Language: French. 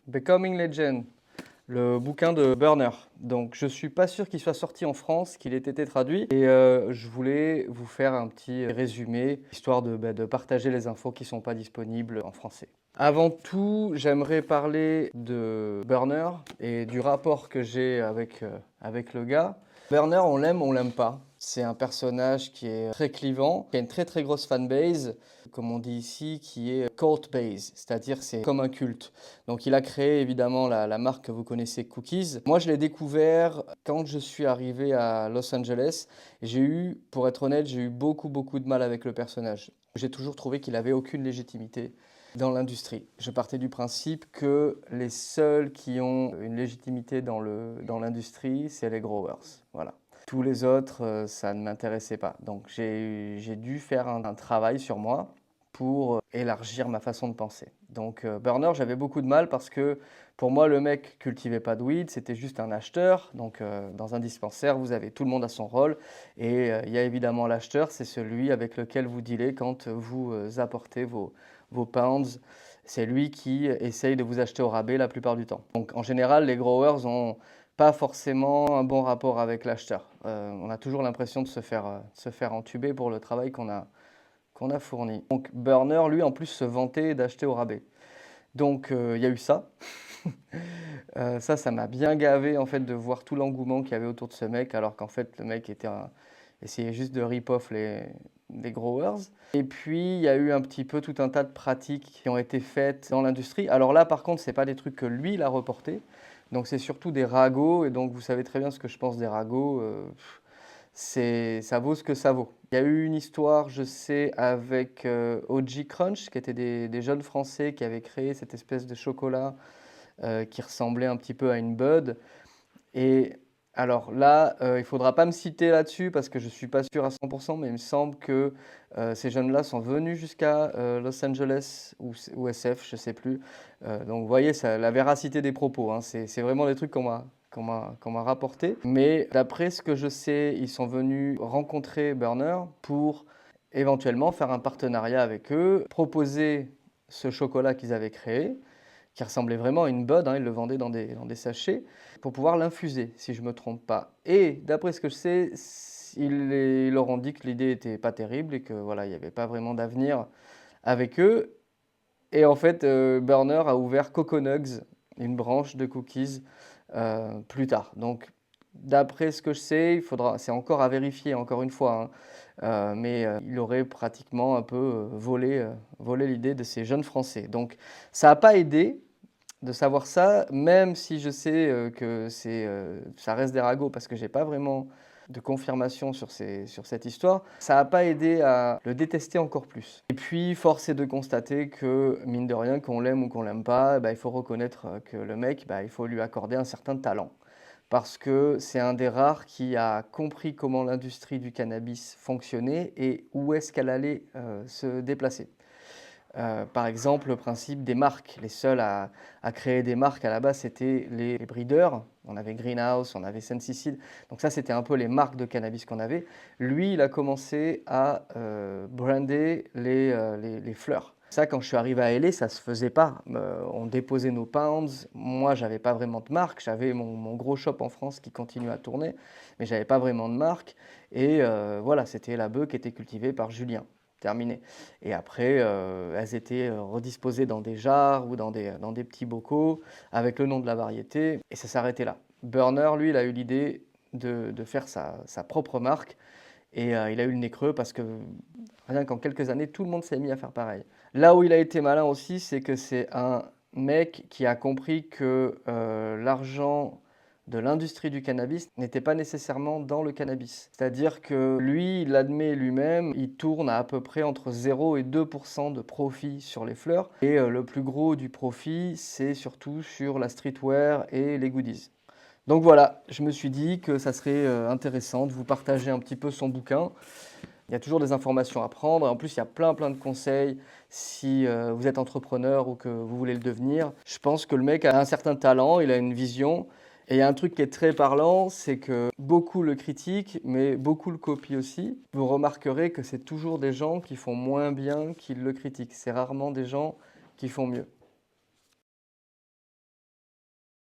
Becoming Legend, le bouquin de Burner. Donc je suis pas sûr qu'il soit sorti en France, qu'il ait été traduit. Et je voulais vous faire un petit résumé, histoire de partager les infos qui ne sont pas disponibles en français. Avant tout, j'aimerais parler de Burner et du rapport que j'ai avec le gars. Burner, on l'aime pas. C'est un personnage qui est très clivant, qui a une très grosse fanbase, comme on dit ici, qui est cult base, c'est-à-dire c'est comme un culte. Donc il a créé évidemment la marque que vous connaissez, Cookies. Moi je l'ai découvert quand je suis arrivé à Los Angeles. Pour être honnête, j'ai eu beaucoup de mal avec le personnage. J'ai toujours trouvé qu'il avait aucune légitimité dans l'industrie. Je partais du principe que les seuls qui ont une légitimité dans l'industrie, c'est les growers. Voilà. Tous les autres, ça ne m'intéressait pas. Donc j'ai dû faire un travail sur moi pour élargir ma façon de penser. Donc Burner, j'avais beaucoup de mal parce que pour moi, le mec cultivait pas de weed, c'était juste un acheteur. Donc dans un dispensaire, vous avez tout le monde à son rôle. Et il y a évidemment l'acheteur, c'est celui avec lequel vous dealez quand vous apportez vos pounds. C'est lui qui essaye de vous acheter au rabais la plupart du temps. Donc en général, les growers ont pas forcément un bon rapport avec l'acheteur. On a toujours l'impression de se faire entuber pour le travail qu'on a fourni. Donc Burner, lui, en plus, se vantait d'acheter au rabais. Donc il y a eu ça. Ça m'a bien gavé en fait de voir tout l'engouement qu'il y avait autour de ce mec, alors qu'en fait le mec essayait juste de rip-off les growers. Et puis il y a eu un petit peu tout un tas de pratiques qui ont été faites dans l'industrie. Alors là par contre, c'est pas des trucs que lui il a reportés. Donc c'est surtout des ragots, et donc vous savez très bien ce que je pense des ragots. Ça vaut ce que ça vaut. Il y a eu une histoire, je sais, avec OG Crunch, qui étaient des jeunes Français qui avaient créé cette espèce de chocolat qui ressemblait un petit peu à une Bud. Et alors là, il ne faudra pas me citer là-dessus parce que je ne suis pas sûr à 100%, mais il me semble que ces jeunes-là sont venus jusqu'à Los Angeles ou SF, je ne sais plus. Donc vous voyez, la véracité des propos, hein, c'est vraiment des trucs qu'on m'a rapporté. Mais d'après ce que je sais, ils sont venus rencontrer Burner pour éventuellement faire un partenariat avec eux, proposer ce chocolat qu'ils avaient créé, qui ressemblait vraiment à une Bud, hein, ils le vendaient dans des sachets, pour pouvoir l'infuser, si je ne me trompe pas. Et d'après ce que je sais, ils leur ont dit que l'idée n'était pas terrible et que voilà, il n'y avait pas vraiment d'avenir avec eux. Et en fait, Burner a ouvert Coconugs, une branche de Cookies, plus tard. Donc, d'après ce que je sais, c'est encore à vérifier, encore une fois, hein, mais il aurait pratiquement un peu volé l'idée de ces jeunes Français. Donc, ça n'a pas aidé de savoir ça, même si je sais que ça reste des ragots, parce que j'ai pas vraiment de confirmation sur cette histoire, ça n'a pas aidé à le détester encore plus. Et puis, force est de constater que, mine de rien, qu'on l'aime ou qu'on l'aime pas, il faut reconnaître que le mec, il faut lui accorder un certain talent. Parce que c'est un des rares qui a compris comment l'industrie du cannabis fonctionnait et où est-ce qu'elle allait se déplacer. Par exemple, le principe des marques. Les seuls à créer des marques à la base, c'était les breeders. On avait Greenhouse, on avait Sensi. Donc ça, c'était un peu les marques de cannabis qu'on avait. Lui, il a commencé à brander les fleurs. Ça, quand je suis arrivé à LA, ça ne se faisait pas. On déposait nos pounds. Moi, j'avais pas vraiment de marque. J'avais mon gros shop en France qui continue à tourner, mais j'avais pas vraiment de marque. Et voilà, c'était la bœuf qui était cultivée par Julien. Terminé. Et après, elles étaient redisposées dans des jars ou dans des petits bocaux avec le nom de la variété, et ça s'arrêtait là. Burner, lui, il a eu l'idée de faire sa propre marque, et il a eu le nez creux parce que rien qu'en quelques années, tout le monde s'est mis à faire pareil. Là où il a été malin aussi, c'est que c'est un mec qui a compris que l'argent de l'industrie du cannabis n'était pas nécessairement dans le cannabis. C'est-à-dire que lui, il admet lui-même, il tourne à peu près entre 0 et 2% de profit sur les fleurs. Et le plus gros du profit, c'est surtout sur la streetwear et les goodies. Donc voilà, je me suis dit que ça serait intéressant de vous partager un petit peu son bouquin. Il y a toujours des informations à prendre. En plus, il y a plein de conseils si vous êtes entrepreneur ou que vous voulez le devenir. Je pense que le mec a un certain talent, il a une vision. Et il y a un truc qui est très parlant, c'est que beaucoup le critiquent, mais beaucoup le copient aussi. Vous remarquerez que c'est toujours des gens qui font moins bien qu'ils le critiquent. C'est rarement des gens qui font mieux.